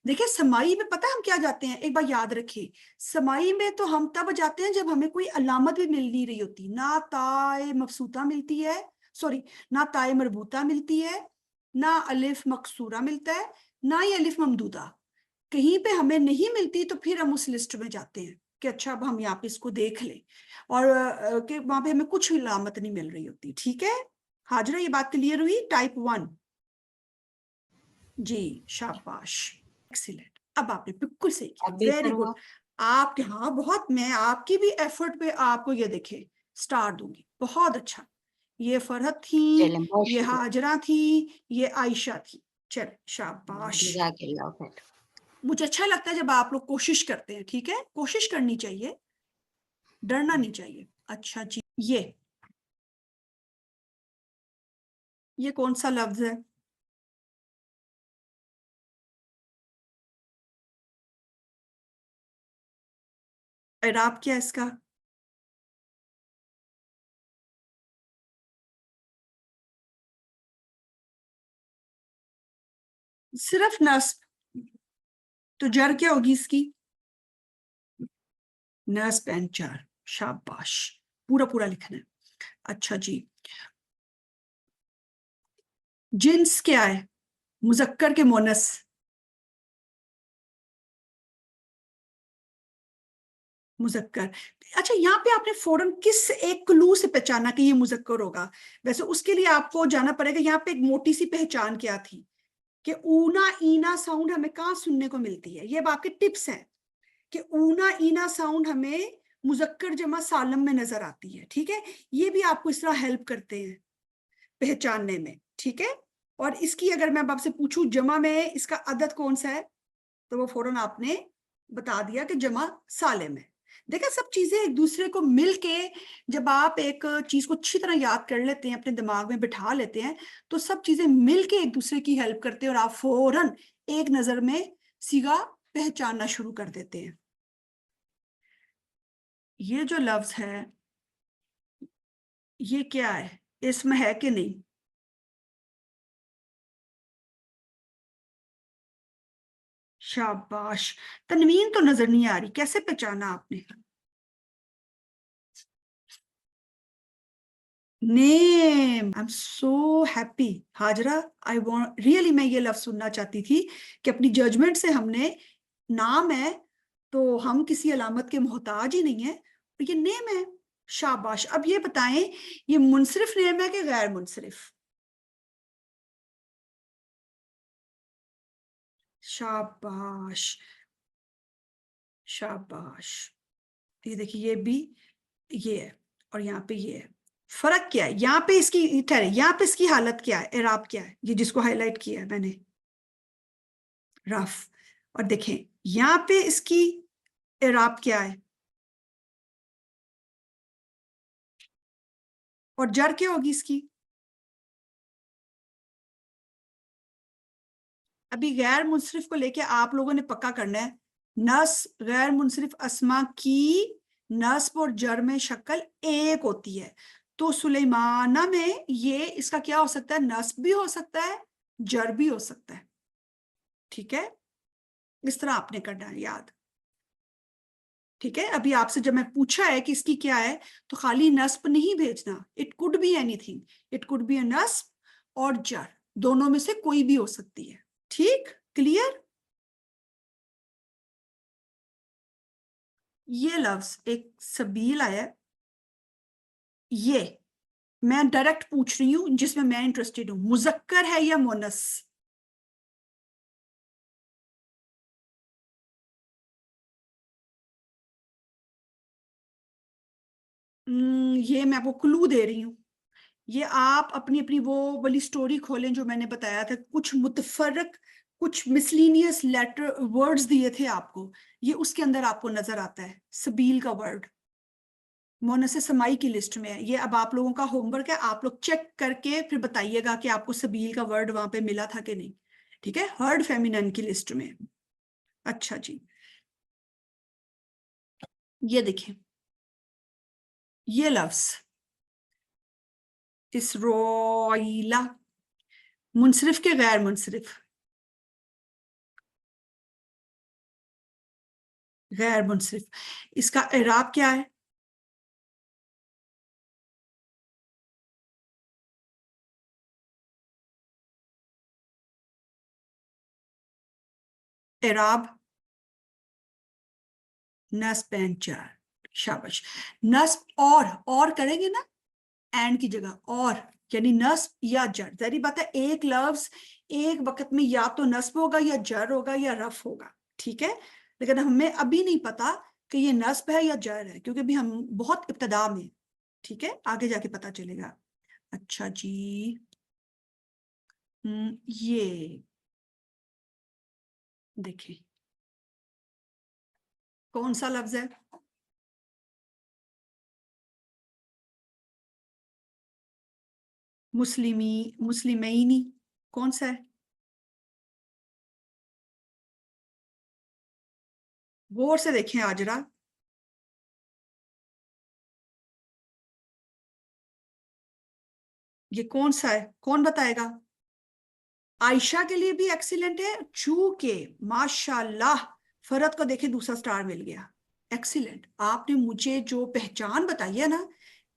دیکھیں سمائی میں پتہ ہم کیا جاتے ہیں, ایک بار یاد رکھیں, سمائی میں تو ہم تب جاتے ہیں جب ہمیں کوئی علامت بھی مل نہیں رہی ہوتی. نہ تائے مبسوطہ ملتی ہے, سوری, نہ تائے مربوطہ ملتی ہے, نہ الف مقصورہ ملتا ہے, نہ ہی الف ممدودہ. کہیں پہ ہمیں نہیں ملتی تو پھر ہم اس لسٹ میں جاتے ہیں کہ اچھا اب ہم یہاں پہ اس کو دیکھ لیں, اور کہ وہاں پہ ہمیں کچھ علامت نہیں مل رہی ہوتی. ٹھیک ہے حاجرہ, یہ بات کلیئر ہوئی؟ ٹائپ 1. جی شاباش, ایکسیلنٹ. اب آپ نے بالکل صحیح کیا, اب ویری بہتر گڈ. ہوا. آپ کے ہاں بہت, میں آپ کی بھی ایفرٹ پہ آپ کو یہ دیکھے سٹار دوں گی. بہت اچھا. یہ فرحت تھی, چلیں بہت یہ شکریہ. ہاجرہ تھی, یہ عائشہ تھی. چل شاباش. جزاک اللہ خیر. مجھے اچھا لگتا ہے جب آپ لوگ کوشش کرتے ہیں. ٹھیک ہے, کوشش کرنی چاہیے, ڈرنا نہیں چاہیے. اچھا جی, یہ کون سا لفظ ہے؟ اعراب کیا ہے اس کا؟ صرف نصب. تو جر کیا ہوگی اس کی؟ نصب اینڈ جر. شاباش, پورا پورا لکھنا ہے. اچھا جی, جنس کیا ہے؟ مذکر کے مونس؟ مذکر. اچھا یہاں پہ آپ نے فوراً کس ایک کلو سے پہچانا کہ یہ مذکر ہوگا؟ ویسے اس کے لیے آپ کو جانا پڑے گا, یہاں پہ ایک موٹی سی پہچان کیا تھی کہ اونا اینا ساؤنڈ ہمیں کہاں سننے کو ملتی ہے. یہ اب آپ کے ٹپس ہیں کہ اونا اینا ساؤنڈ ہمیں مذکر جمع سالم میں نظر آتی ہے. ٹھیک ہے, یہ بھی آپ کو اس طرح ہیلپ کرتے ہیں پہچاننے میں. ٹھیک ہے, اور اس کی اگر میں آپ سے پوچھوں جمع میں اس کا عدد کون سا ہے, تو وہ فوراً آپ نے بتا دیا کہ جمع سالم ہے. دیکھا سب چیزیں ایک دوسرے کو مل کے, جب آپ ایک چیز کو اچھی طرح یاد کر لیتے ہیں, اپنے دماغ میں بٹھا لیتے ہیں, تو سب چیزیں مل کے ایک دوسرے کی ہیلپ کرتے ہیں اور آپ فوراً ایک نظر میں صیغہ پہچاننا شروع کر دیتے ہیں. یہ جو لفظ ہے یہ کیا ہے, اسم ہے کہ نہیں؟ شاباش. تنوین تو نظر نہیں آ رہی, کیسے پہچانا آپ نے؟ نیم. I am so happy Hajra, I want really, میں یہ لفظ سننا چاہتی تھی کہ اپنی ججمنٹ سے ہم نے, نام ہے تو ہم کسی علامت کے محتاج ہی نہیں ہیں, یہ نیم ہے. شاباش. اب یہ بتائیں یہ منصرف نیم ہے کہ غیر منصرف؟ شاباش شاباش. یہ دیکھیے یہ بھی یہ ہے, اور یہاں پہ یہ ہے. فرق کیا ہے یہاں پہ اس کی؟ ٹھہرے, یہاں پہ اس کی حالت کیا ہے, اعراب کیا ہے؟ یہ جس کو ہائی لائٹ کیا ہے میں نے, رف. اور دیکھیں یہاں پہ اس کی اعراب کیا ہے, اور جر کیا ہوگی اس کی؟ ابھی غیر منصرف کو لے کے آپ لوگوں نے پکا کرنا ہے. نصب غیر منصرف اسما کی نصب اور جر میں شکل ایک ہوتی ہے. تو سلیمانہ میں یہ اس کا کیا ہو سکتا ہے, نصب بھی ہو سکتا ہے, جر بھی ہو سکتا ہے. ٹھیک ہے, اس طرح آپ نے کرنا ہے یاد. ٹھیک ہے, ابھی آپ سے جب میں پوچھا ہے کہ اس کی کیا ہے تو خالی نصب نہیں بھیجنا, it could be anything, it could be a نصب اور جر, دونوں میں سے کوئی بھی ہو سکتی ہے. ٹھیک, کلیئر. یہ لفظ ایک سبیل آیا, یہ میں ڈائریکٹ پوچھ رہی ہوں جس میں انٹرسٹڈ ہوں, مذکر ہے یا مونس؟ یہ میں آپ کو کلو دے رہی ہوں, یہ آپ اپنی اپنی وہ والی سٹوری کھولیں جو میں نے بتایا تھا, کچھ متفرق کچھ مسلینیس لیٹر ورڈز دیے تھے آپ کو, یہ اس کے اندر آپ کو نظر آتا ہے سبیل کا ورڈ, مونس سمائی کی لسٹ میں ہے. یہ اب آپ لوگوں کا ہوم ورک ہے, آپ لوگ چیک کر کے پھر بتائیے گا کہ آپ کو سبیل کا ورڈ وہاں پہ ملا تھا کہ نہیں. ٹھیک ہے, ہرڈ فیمینن کی لسٹ میں. اچھا جی, یہ دیکھیں یہ لفظ اسرائیلا, منصرف کے غیر منصرف؟ غیر منصرف. اس کا اعراب کیا ہے؟ اعراب نصب اینڈ جر. شاباش. نصب اور کریں گے نا اینڈ کی جگہ, اور یعنی نصب یا جر. ظاہری بات ہے ایک لفظ ایک وقت میں یا تو نصب ہوگا یا جر ہوگا یا رف ہوگا. ٹھیک ہے, لیکن ہمیں ابھی نہیں پتا کہ یہ نصب ہے یا جر ہے, کیونکہ ابھی ہم بہت ابتدا میں. ٹھیک ہے, آگے جا کے پتا چلے گا. اچھا جی, یہ دیکھیں کون سا لفظ ہے؟ مسلمینی, کون سا ہے؟ غور سے دیکھیں آجرا, یہ کون سا ہے, کون بتائے گا؟ عائشہ کے لیے بھی ایکسیلنٹ ہے, چونکہ ماشاءاللہ فرد کو دیکھیں دوسرا سٹار مل گیا. ایکسیلنٹ, آپ نے مجھے جو پہچان بتائی ہے نا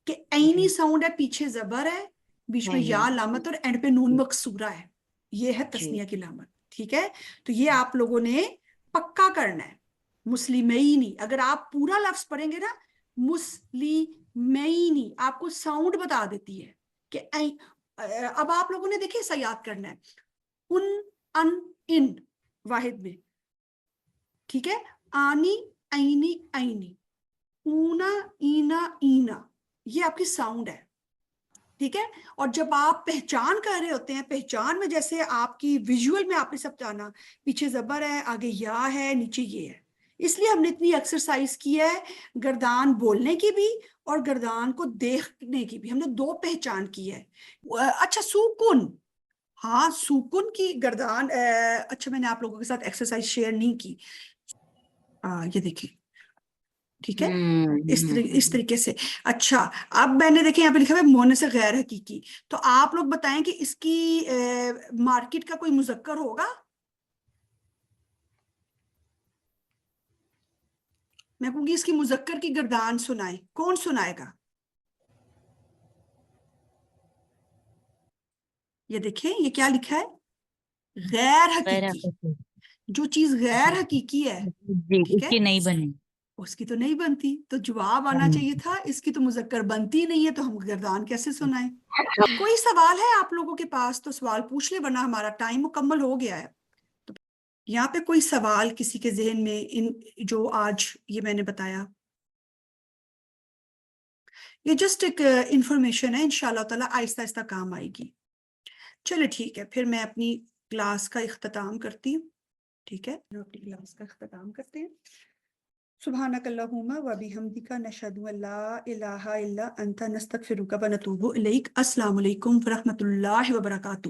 کہ عینی ساؤنڈ ہے, پیچھے زبر ہے, بیچ میں یا علامت اور اینڈ پہ نون مقصورہ ہے, یہ ہے تسنیہ کی علامت. ٹھیک ہے, تو یہ آپ لوگوں نے پکا کرنا ہے. مسلمینی, اگر آپ پورا لفظ پڑھیں گے نا مسلمینی, آپ کو ساؤنڈ بتا دیتی ہے کہ اب آپ لوگوں نے دیکھیں ایسا یاد کرنا ہے, ان واحد میں. ٹھیک ہے, آنی اینی اینی, اونا اینا اینا, یہ آپ کی ساؤنڈ ہے. ٹھیک ہے, اور جب آپ پہچان کر رہے ہوتے ہیں, پہچان میں جیسے آپ کی ویژول میں آپ نے سب جانا, پیچھے زبر ہے, آگے یا ہے, نیچے یہ ہے. اس لیے ہم نے اتنی ایکسرسائز کی ہے گردان بولنے کی بھی اور گردان کو دیکھنے کی بھی, ہم نے دو پہچان کی ہے. اچھا سکون, ہاں سکون کی گردان, اچھا میں نے آپ لوگوں کے ساتھ ایکسرسائز شیئر نہیں کی, یہ دیکھیں. ٹھیک ہے, اس طریقے سے. اچھا, اب میں نے دیکھیں یہاں پہ لکھا ہے مونس غیر حقیقی, تو آپ لوگ بتائیں کہ اس کی مارکیٹ کا کوئی مذکر ہوگا؟ میں کہوں گی اس کی مذکر کی گردان سنائیں, کون سنائے گا؟ یہ دیکھیں یہ کیا لکھا ہے, غیر حقیقی. جو چیز غیر حقیقی ہے, ٹھیک ہے, نہیں بنے, اس کی تو نہیں بنتی, تو جواب آنا چاہیے تھا اس کی تو مذکر بنتی نہیں ہے, تو ہم گردان کیسے سنائیں؟ کوئی سوال ہے آپ لوگوں کے پاس تو سوال پوچھ لیں, ورنہ ہمارا ٹائم مکمل ہو گیا ہے. تو یہاں پہ کوئی سوال کسی کے ذہن میں جو آج یہ میں نے بتایا, یہ جسٹ ایک انفارمیشن ہے, انشاءاللہ تعالیٰ آہستہ آہستہ کام آئے گی. چلے ٹھیک ہے, پھر میں اپنی کلاس کا اختتام کرتی ہوں. ٹھیک ہے, اپنی کلاس کا اختتام کرتے ہیں. سبحانک اللہم و بحمدک نشہد ان لا الہ الا انت نستغفرک و نتوب الیک. السلام علیکم ورحمۃ اللہ وبرکاتہ.